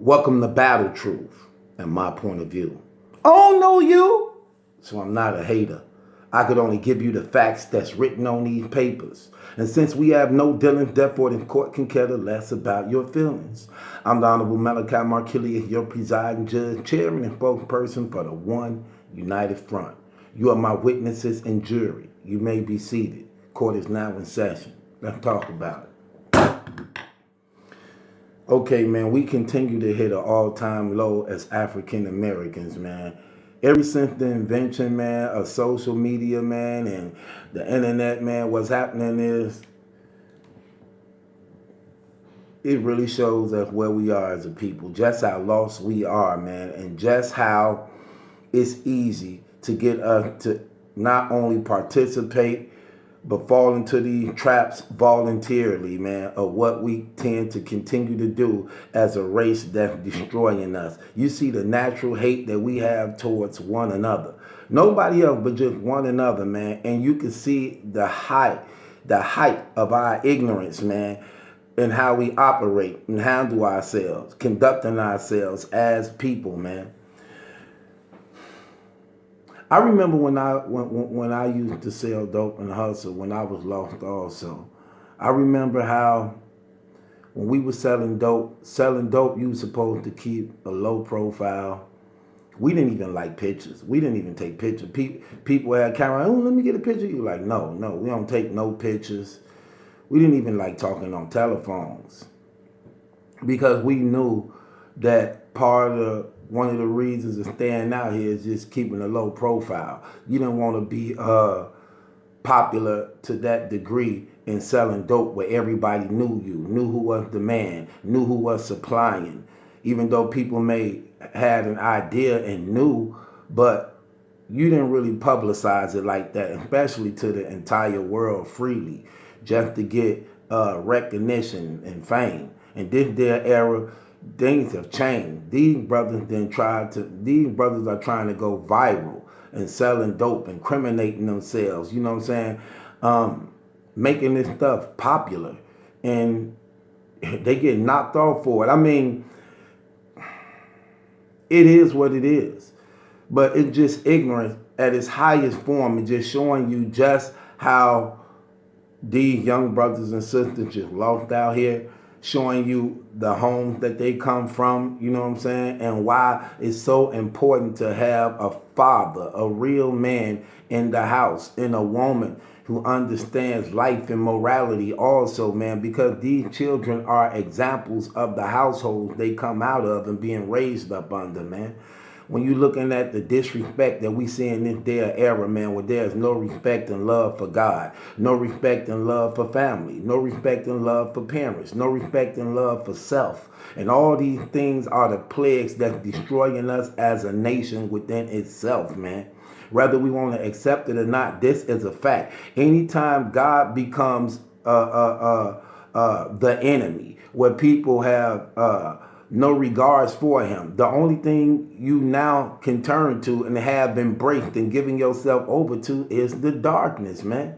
Welcome to Battle Truth and my point of view. I don't know you, so I'm not a hater. I could only give you the facts that's written on these papers. And since we have no dealing, therefore the court can care less about your feelings. I'm the Honorable Malachi Markilius, your presiding judge, chairman, and spokesperson for the One United Front. You are my witnesses and jury. You may be seated. Court is now in session. Let's talk about it. Okay, man, we continue to hit an all-time low as African Americans, man. Ever since the invention, man, of social media, man, and the internet, man, what's happening is it really shows us where we are as a people, just how lost we are, man, and just how it's easy to get us to not only participate but fall into these traps voluntarily, man, of what we tend to continue to do as a race that's destroying us. You see the natural hate that we have towards one another. Nobody else but just one another, man. And you can see the height of our ignorance, man, and how we operate and handle ourselves, conducting ourselves as people, man. I remember when I used to sell dope and hustle when I was lost also. I remember how when we were selling dope, you were supposed to keep a low profile. We didn't even like pictures. We didn't even take pictures. People had camera, oh, let me get a picture. You were like, no, we don't take no pictures. We didn't even like talking on telephones because we knew that one of the reasons of staying out here is just keeping a low profile. You didn't want to be popular to that degree in selling dope where everybody knew you, knew who was the man, knew who was supplying. Even though people had an idea and knew, but you didn't really publicize it like that, especially to the entire world freely, just to get recognition and fame. And this their era, things have changed. These brothers are trying to go viral and selling dope, incriminating themselves, you know what I'm saying? Making this stuff popular. And they get knocked off for it. I mean, it is what it is. But it's just ignorance at its highest form and just showing you just how these young brothers and sisters just lost out here, showing you the homes that they come from, you know what I'm saying, and why it's so important to have a father, a real man in the house, and a woman who understands life and morality also, man, because these children are examples of the households they come out of and being raised up under, man. When you're looking at the disrespect that we see in this day of era, man, where there's no respect and love for God, no respect and love for family, no respect and love for parents, no respect and love for self. And all these things are the plagues that's destroying us as a nation within itself, man. Whether we want to accept it or not, this is a fact. Anytime God becomes the enemy, where people have no regards for him, the only thing you now can turn to and have embraced and giving yourself over to is the darkness, man.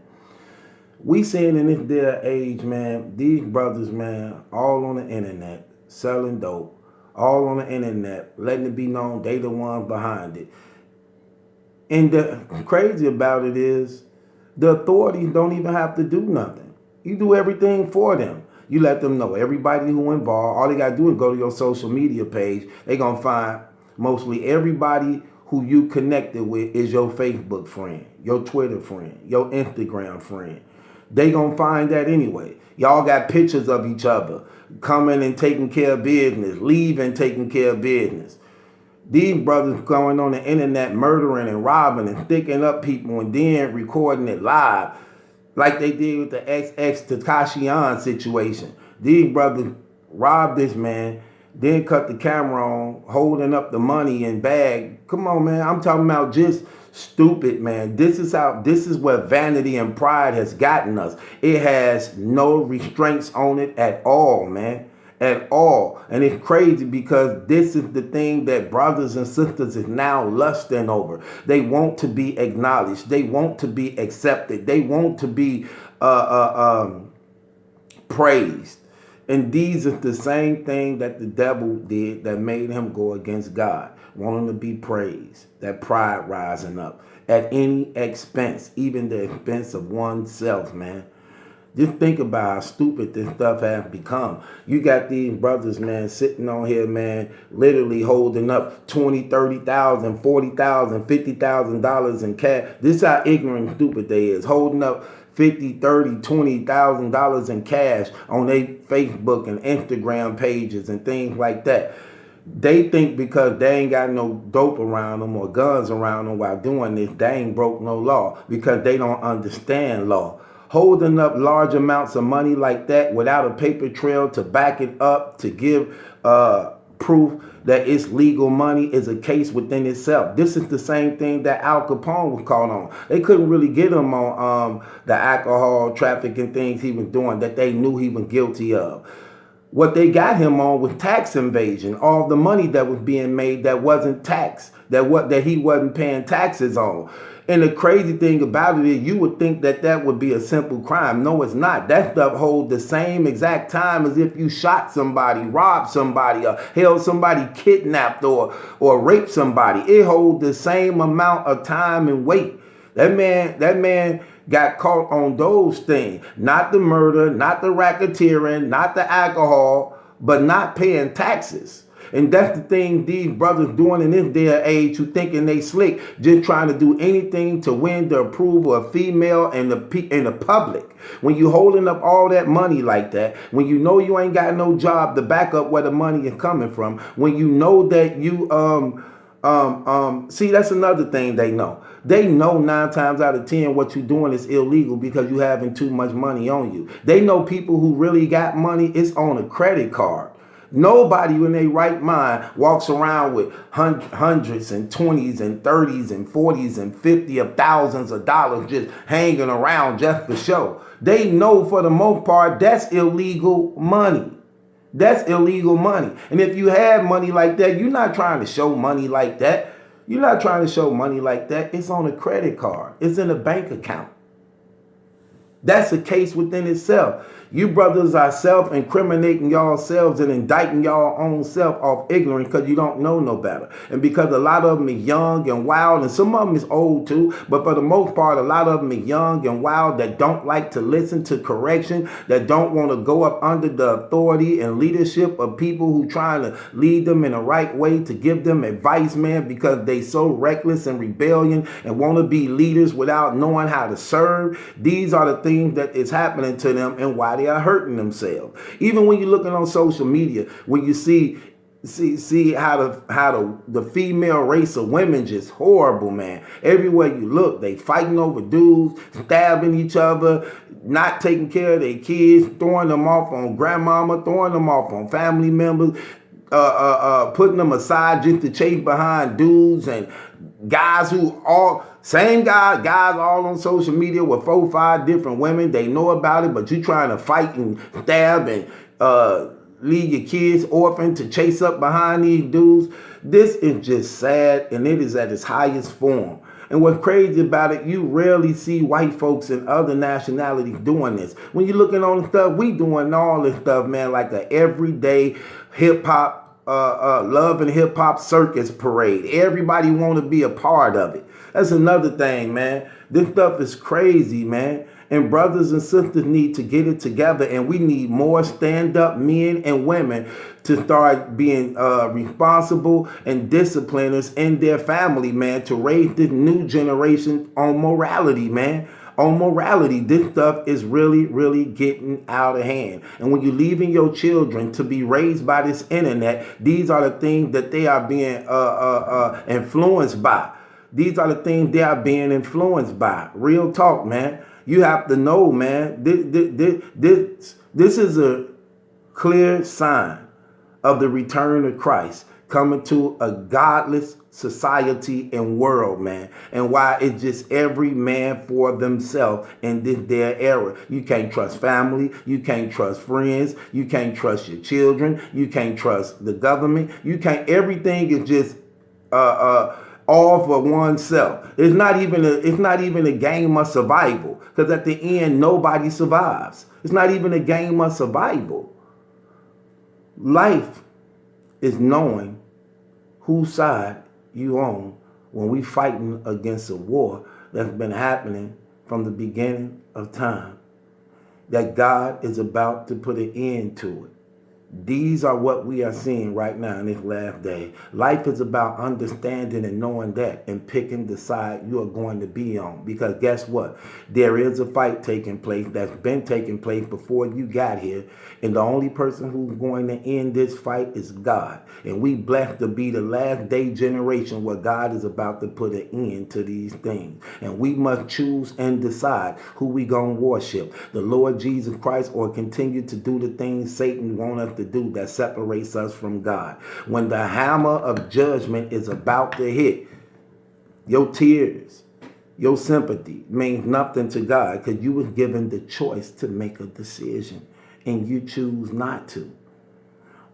We seeing in this day and age, man, these brothers, man, all on the internet, selling dope, all on the internet, letting it be known they the ones behind it. And the crazy about it is the authorities don't even have to do nothing. You do everything for them. You let them know everybody who involved. All they got to do is go to your social media page. They're going to find mostly everybody who you connected with is your Facebook friend, your Twitter friend, your Instagram friend. They going to find that anyway. Y'all got pictures of each other, coming and taking care of business, leaving taking care of business. These brothers going on the internet murdering and robbing and sticking up people and then recording it live like they did with the XX Tekashi situation. These brothers robbed this man, then cut the camera on, holding up the money and bag. Come on, man. I'm talking about just stupid, man. This is where vanity and pride has gotten us. It has no restraints on it at all, man. At all. And it's crazy because this is the thing that brothers and sisters is now lusting over. They want to be acknowledged. They want to be accepted. They want to be praised. And these is the same thing that the devil did that made him go against God, wanting to be praised, that pride rising up at any expense, even the expense of oneself, man. Just think about how stupid this stuff has become. You got these brothers, man, sitting on here, man, literally holding up 20, 30,000, 40,000, $50,000 in cash. This is how ignorant and stupid they is. Holding up 50, 30, $20,000 in cash on their Facebook and Instagram pages and things like that. They think because they ain't got no dope around them or guns around them while doing this, they ain't broke no law because they don't understand law. Holding up large amounts of money like that without a paper trail to back it up, to give proof that it's legal money is a case within itself. This is the same thing that Al Capone was caught on. They couldn't really get him on the alcohol trafficking things he was doing that they knew he was guilty of. What they got him on was tax invasion. All the money that was being made that wasn't taxed, that he wasn't paying taxes on. And the crazy thing about it is you would think that that would be a simple crime. No, it's not. That stuff holds the same exact time as if you shot somebody, robbed somebody, or held somebody kidnapped or raped somebody. It holds the same amount of time and weight. That man got caught on those things. Not the murder, not the racketeering, not the alcohol, but not paying taxes. And that's the thing these brothers doing in this day and age who thinking they slick, just trying to do anything to win the approval of female and the public. When you holding up all that money like that, when you know you ain't got no job to back up where the money is coming from, when you know that you see, that's another thing they know. They know 9 times out of 10 what you're doing is illegal because you having too much money on you. They know people who really got money, it's on a credit card. Nobody in their right mind walks around with hundreds and 20s and 30s and 40s and 50 of thousands of dollars just hanging around just for show. They know for the most part that's illegal money. That's illegal money. And if you have money like that, you're not trying to show money like that. You're not trying to show money like that. It's on a credit card. It's in a bank account. That's a case within itself. You brothers are self-incriminating yourselves and indicting your own self off ignorance because you don't know no better. And because a lot of them are young and wild, and some of them is old too, but for the most part, a lot of them are young and wild that don't like to listen to correction, that don't want to go up under the authority and leadership of people who trying to lead them in the right way, to give them advice, man, because they so reckless and rebellion and want to be leaders without knowing how to serve. These are the things that is happening to them and why they are hurting themselves. Even when you're looking on social media, when you see how the female race of women just horrible, man. Everywhere you look, they fighting over dudes, stabbing each other, not taking care of their kids, throwing them off on grandmama, throwing them off on family members, putting them aside just to chase behind dudes and guys who all same guys all on social media with 4 or 5 different women. They know about it, but you trying to fight and stab and leave your kids orphaned to chase up behind these dudes. This is just sad, and it is at its highest form. And what's crazy about it, you rarely see white folks and other nationalities doing this. When you're looking on the stuff, we doing all this stuff, man, like a everyday hip-hop, love and hip-hop circus parade. Everybody want to be a part of it. That's another thing, man. This stuff is crazy, man. And brothers and sisters need to get it together, and we need more stand-up men and women to start being responsible and discipliners in their family, man, to raise this new generation on morality, man. On morality, this stuff is really, really getting out of hand. And when you're leaving your children to be raised by this internet, these are the things that they are being influenced by. These are the things they are being influenced by. Real talk, man. You have to know, man, this is a clear sign of the return of Christ coming to a godless society and world, man. And why it's just every man for themselves in this their era. You can't trust family. You can't trust friends. You can't trust your children. You can't trust the government. You can't, everything is just all for oneself. It's not even a game of survival, because at the end nobody survives. It's not even a game of survival. Life is knowing whose side you on when we fighting against a war that's been happening from the beginning of time, that God is about to put an end to it. These are what we are seeing right now in this last day. Life is about understanding and knowing that and picking the side you are going to be on. Because guess what? There is a fight taking place that's been taking place before you got here. And the only person who's going to end this fight is God. And we blessed to be the last day generation where God is about to put an end to these things. And we must choose and decide who we going to worship. The Lord Jesus Christ, or continue to do the things Satan wants us to do that separates us from God. When the hammer of judgment is about to hit, your tears, your sympathy means nothing to God, because you was given the choice to make a decision and you choose not to.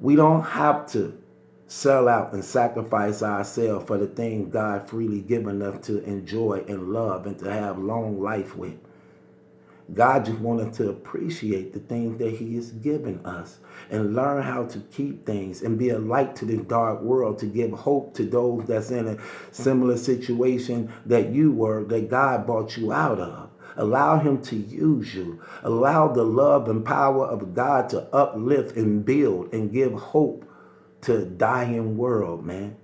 We don't have to sell out and sacrifice ourselves for the things God freely given us to enjoy and love and to have long life with. God just wanted to appreciate the things that he has given us and learn how to keep things and be a light to this dark world, to give hope to those that's in a similar situation that you were, that God brought you out of. Allow him to use you. Allow the love and power of God to uplift and build and give hope to a dying world, man.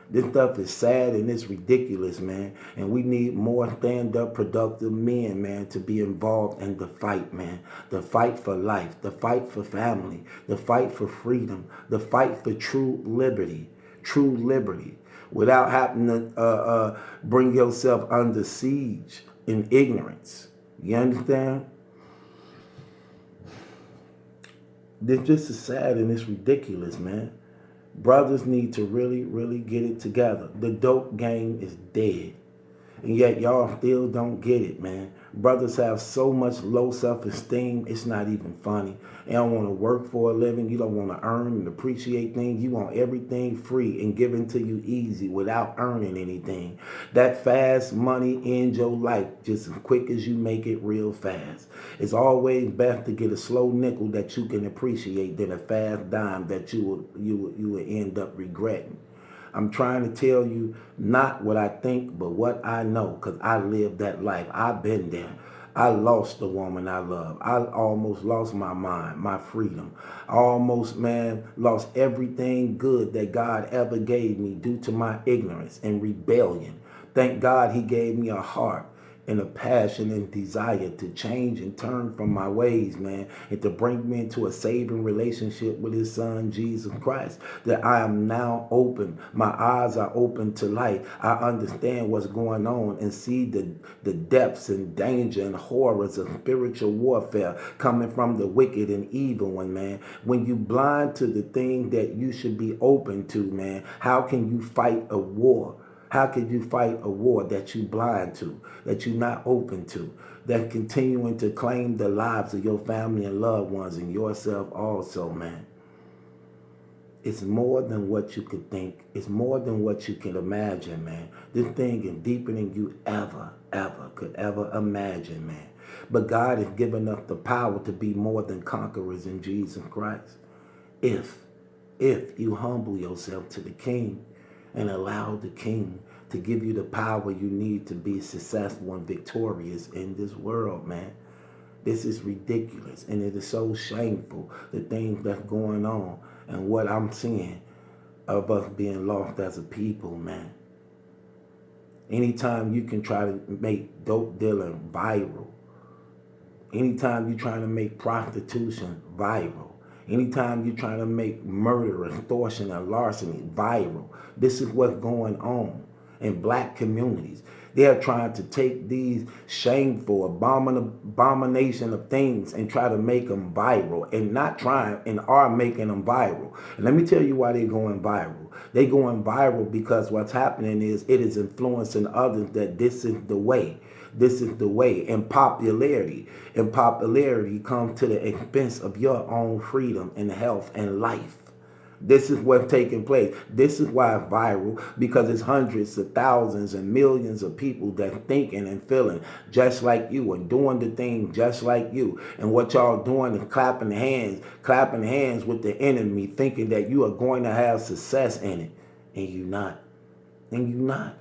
This stuff is sad and it's ridiculous, man. And we need more stand-up, productive men, man, to be involved in the fight, man. The fight for life, the fight for family, the fight for freedom, the fight for true liberty, without having to bring yourself under siege in ignorance. You understand? This just is sad and it's ridiculous, man. Brothers need to really, really get it together. The dope game is dead. And yet y'all still don't get it, man. Brothers have so much low self-esteem, it's not even funny. You don't want to work for a living. You don't want to earn and appreciate things. You want everything free and given to you easy without earning anything. That fast money ends your life just as quick as you make it real fast. It's always best to get a slow nickel that you can appreciate than a fast dime that you will end up regretting. I'm trying to tell you not what I think, but what I know, because I lived that life. I've been there. I lost the woman I love. I almost lost my mind, my freedom. I almost, man, lost everything good that God ever gave me due to my ignorance and rebellion. Thank God he gave me a heart and a passion and desire to change and turn from my ways, man, and to bring me into a saving relationship with his son, Jesus Christ, that I am now open. My eyes are open to light. I understand what's going on and see the depths and danger and horrors of spiritual warfare coming from the wicked and evil one, man. When you blind to the thing that you should be open to, man, how can you fight a war? How could you fight a war that you blind to, that you're not open to, that continuing to claim the lives of your family and loved ones and yourself also, man? It's more than what you could think. It's more than what you can imagine, man. This thing is deeper than you ever could ever imagine, man. But God has given us the power to be more than conquerors in Jesus Christ. If you humble yourself to the King, and allow the King to give you the power you need to be successful and victorious in this world, man. This is ridiculous, and it is so shameful, the things that's going on and what I'm seeing of us being lost as a people, man. Anytime you can try to make dope dealing viral, anytime you're trying to make prostitution viral, anytime you're trying to make murder, extortion, and larceny viral, this is what's going on in black communities. They're trying to take these shameful abomination of things and try to make them viral, and not trying and are making them viral. And let me tell you why they're going viral. They're going viral because what's happening is it is influencing others that this is the way. This is the way. And popularity comes to the expense of your own freedom and health and life. This is what's taking place. This is why it's viral, because it's hundreds of thousands and millions of people that thinking and feeling just like you and doing the thing just like you. And what y'all doing is clapping hands with the enemy, thinking that you are going to have success in it. And you not. And you not.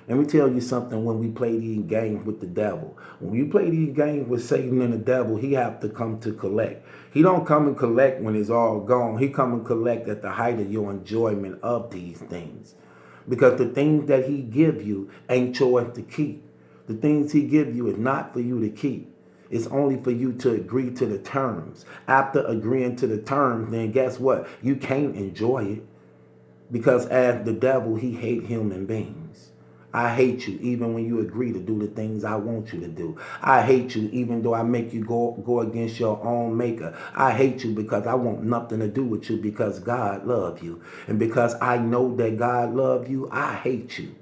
Let me tell you something. When we play these games with the devil, when you play these games with Satan and the devil, he have to come to collect. He don't come and collect when it's all gone. He come and collect at the height of your enjoyment of these things. Because the things that he give you ain't yours to keep. The things he give you is not for you to keep. It's only for you to agree to the terms. After agreeing to the terms, then guess what? You can't enjoy it. Because as the devil, he hate human beings. I hate you even when you agree to do the things I want you to do. I hate you even though I make you go against your own maker. I hate you because I want nothing to do with you, because God loves you. And because I know that God loves you, I hate you.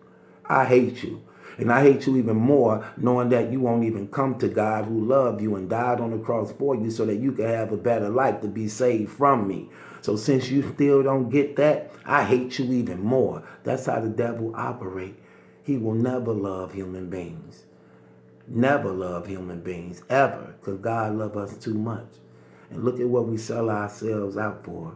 I hate you. And I hate you even more knowing that you won't even come to God who loved you and died on the cross for you so that you can have a better life to be saved from me. So since you still don't get that, I hate you even more. That's how the devil operates. He will never love human beings. Never love human beings, ever, because God loves us too much. And look at what we sell ourselves out for.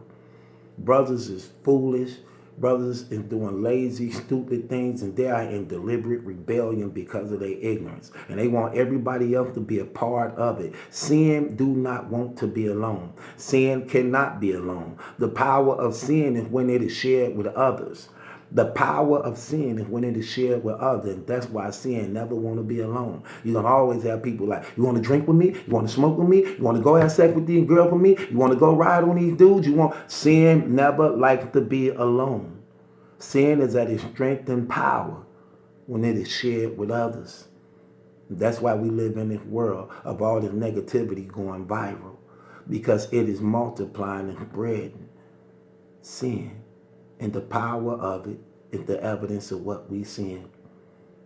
Brothers is foolish. Brothers is doing lazy, stupid things, and they are in deliberate rebellion because of their ignorance. And they want everybody else to be a part of it. Sin do not want to be alone. Sin cannot be alone. The power of sin is when it is shared with others. The power of sin is when it is shared with others. And that's why sin never want to be alone. You're going to always have people like, you want to drink with me? You want to smoke with me? You want to go have sex with these girls with me? You want to go ride on these dudes? Sin never likes to be alone. Sin is at its strength and power when it is shared with others. That's why we live in this world of all this negativity going viral, because it is multiplying and spreading. Sin. And the power of it is the evidence of what we sin.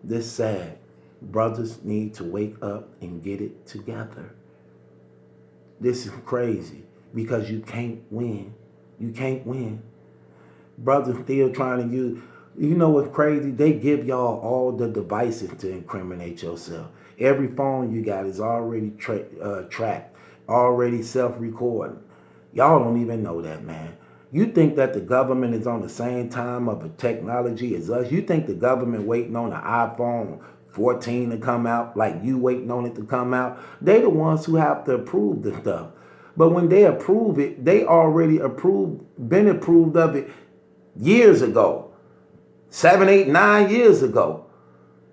This sad. Brothers need to wake up and get it together. This is crazy because you can't win. You can't win. Brothers still trying to use, you know what's crazy? They give y'all all the devices to incriminate yourself. Every phone you got is already tracked, already self-recording. Y'all don't even know that, man. You think that the government is on the same time of a technology as us? You think the government waiting on the iPhone 14 to come out like you waiting on it to come out? They the ones who have to approve the stuff. But when they approve it, they already been approved of it years ago. 7, 8, 9 years ago.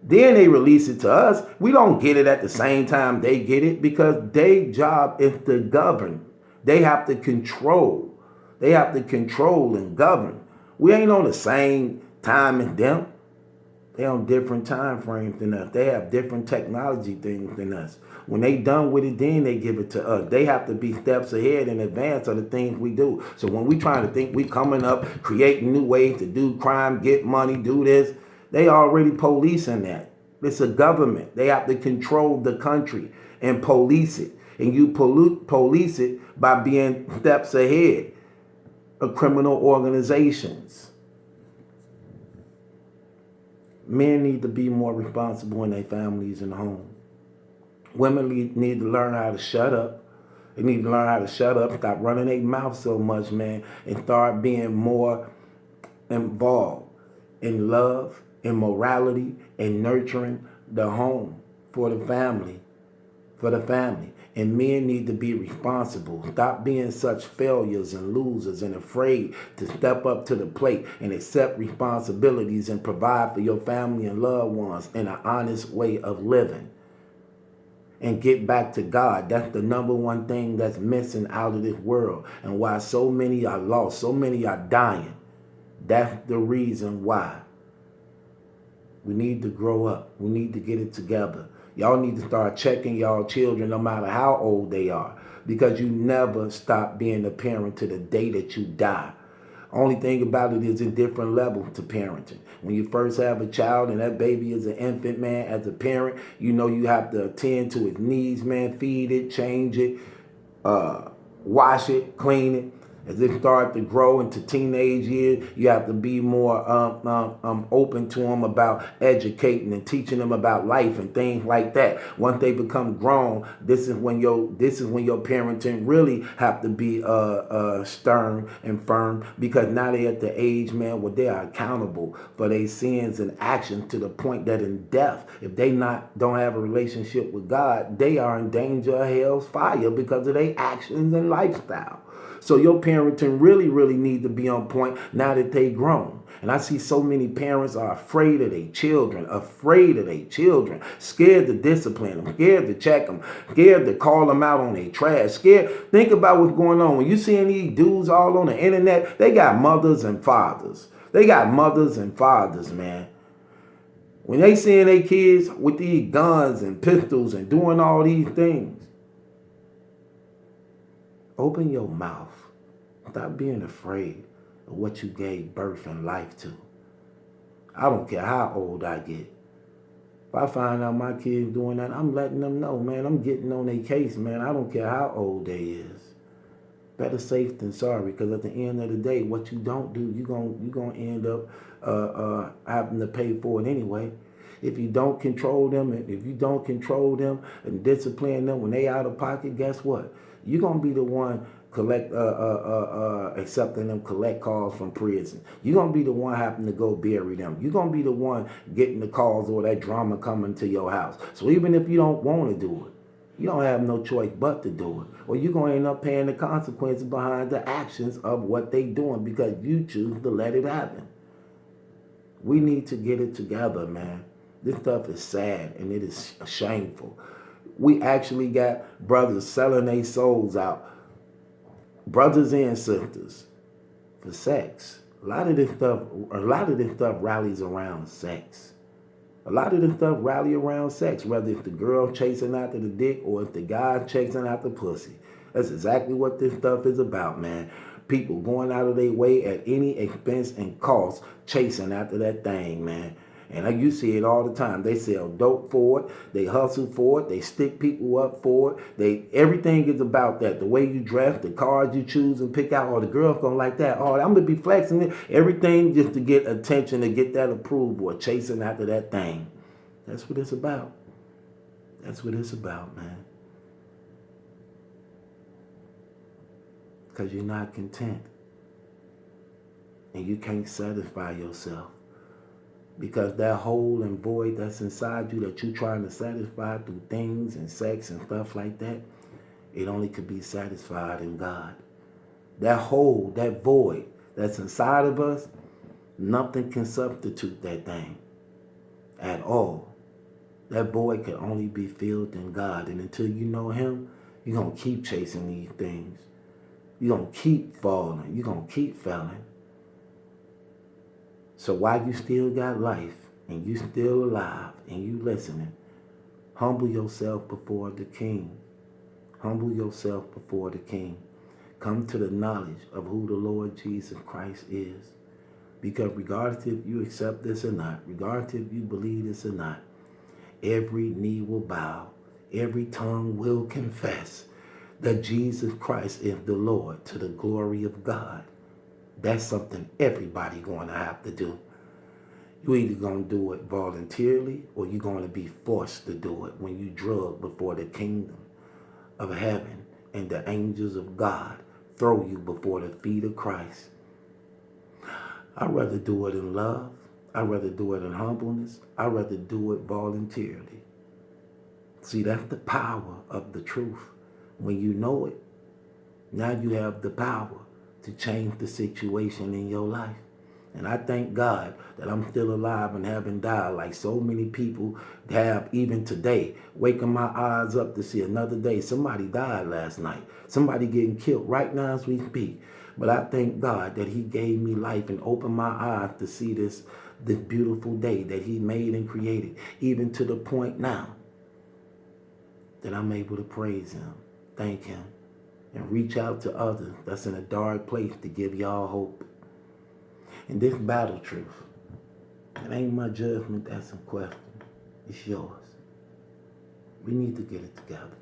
Then they release it to us. We don't get it at the same time they get it because their job is to govern. They have to control. They have to control and govern. We ain't on the same time as them. They on different time frames than us. They have different technology things than us. When they done with it, then they give it to us. They have to be steps ahead in advance of the things we do. So when we trying to think we coming up, creating new ways to do crime, get money, do this, they already policing that. It's a government. They have to control the country and police it. And you police it by being steps ahead of criminal organizations. Men need to be more responsible in their families and home. Women need to learn how to shut up. They need to learn how to shut up, stop running their mouth so much, man, and start being more involved in love, in morality, and nurturing the home for the family. And men need to be responsible. Stop being such failures and losers and afraid to step up to the plate and accept responsibilities and provide for your family and loved ones in an honest way of living. And get back to God. That's the number one thing that's missing out of this world. And why so many are lost, so many are dying. That's the reason why. We need to grow up. We need to get it together. Y'all need to start checking y'all children no matter how old they are. Because you never stop being a parent to the day that you die. Only thing about it is a different level to parenting. When you first have a child and that baby is an infant, man, as a parent, you know you have to attend to its needs, man. Feed it, change it, wash it, clean it. As they start to grow into teenage years, you have to be more open to them about educating and teaching them about life and things like that. Once they become grown, this is when your parenting really have to be stern and firm, because now they're at the age, man, where they are accountable for their sins and actions, to the point that in death, if they don't have a relationship with God, they are in danger of hell's fire because of their actions and lifestyle. So your parenting really, really need to be on point now that they grown. And I see so many parents are afraid of their children, scared to discipline them, scared to check them, scared to call them out on their trash, scared. Think about what's going on. When you seeing these dudes all on the internet, they got mothers and fathers. Man. When they seeing their kids with these guns and pistols and doing all these things, open your mouth. Stop being afraid of what you gave birth and life to. I don't care how old I get. If I find out my kids doing that, I'm letting them know, man. I'm getting on their case, man. I don't care how old they is. Better safe than sorry, because at the end of the day, what you don't do, you're gonna end up having to pay for it anyway. If you don't control them, and discipline them when they out of pocket, guess what? You're gonna be the one accepting them collect calls from prison. You're gonna be the one having to go bury them. You're gonna be the one getting the calls or that drama coming to your house. So even if you don't want to do it, you don't have no choice but to do it, or you're gonna end up paying the consequences behind the actions of what they doing because you choose to let it happen. We need to get it together, man. This stuff is sad and it is shameful. We actually got brothers selling their souls out, brothers and sisters, for sex. A lot of this stuff rallies around sex. Whether it's the girl chasing after the dick or if the guy chasing after pussy. That's exactly what this stuff is about, man. People going out of their way at any expense and cost chasing after that thing, man. And you see it all the time. They sell dope for it. They hustle for it. They stick people up for it. Everything is about that. The way you dress, the cars you choose and pick out, or the girl's gonna like that. Oh, I'm gonna be flexing it. Everything just to get attention, to get that approval, or chasing after that thing. That's what it's about. Man. Because you're not content. And you can't satisfy yourself. Because that hole and void that's inside you that you're trying to satisfy through things and sex and stuff like that, it only could be satisfied in God. That hole, that void that's inside of us, nothing can substitute that thing at all. That void can only be filled in God. And until you know Him, you're going to keep chasing these things. You're going to keep falling. You're going to keep failing. So while you still got life and you still alive and you listening, humble yourself before the King. Humble yourself before the King. Come to the knowledge of who the Lord Jesus Christ is. Because regardless if you accept this or not, regardless if you believe this or not, every knee will bow, every tongue will confess that Jesus Christ is the Lord, to the glory of God. That's something everybody going to have to do. You either going to do it voluntarily or you're going to be forced to do it when you drug before the kingdom of heaven and the angels of God throw you before the feet of Christ. I'd rather do it in love. I'd rather do it in humbleness. I'd rather do it voluntarily. See, that's the power of the truth. When you know it, now you have the power to change the situation in your life. And I thank God that I'm still alive and haven't died like so many people have even today, waking my eyes up to see another day. Somebody died last night. Somebody getting killed right now as we speak. But I thank God that He gave me life and opened my eyes to see this beautiful day that He made and created, even to the point now that I'm able to praise Him, thank Him, and reach out to others that's in a dark place to give y'all hope. And this battle truth, it ain't my judgment that's in question. It's yours. We need to get it together.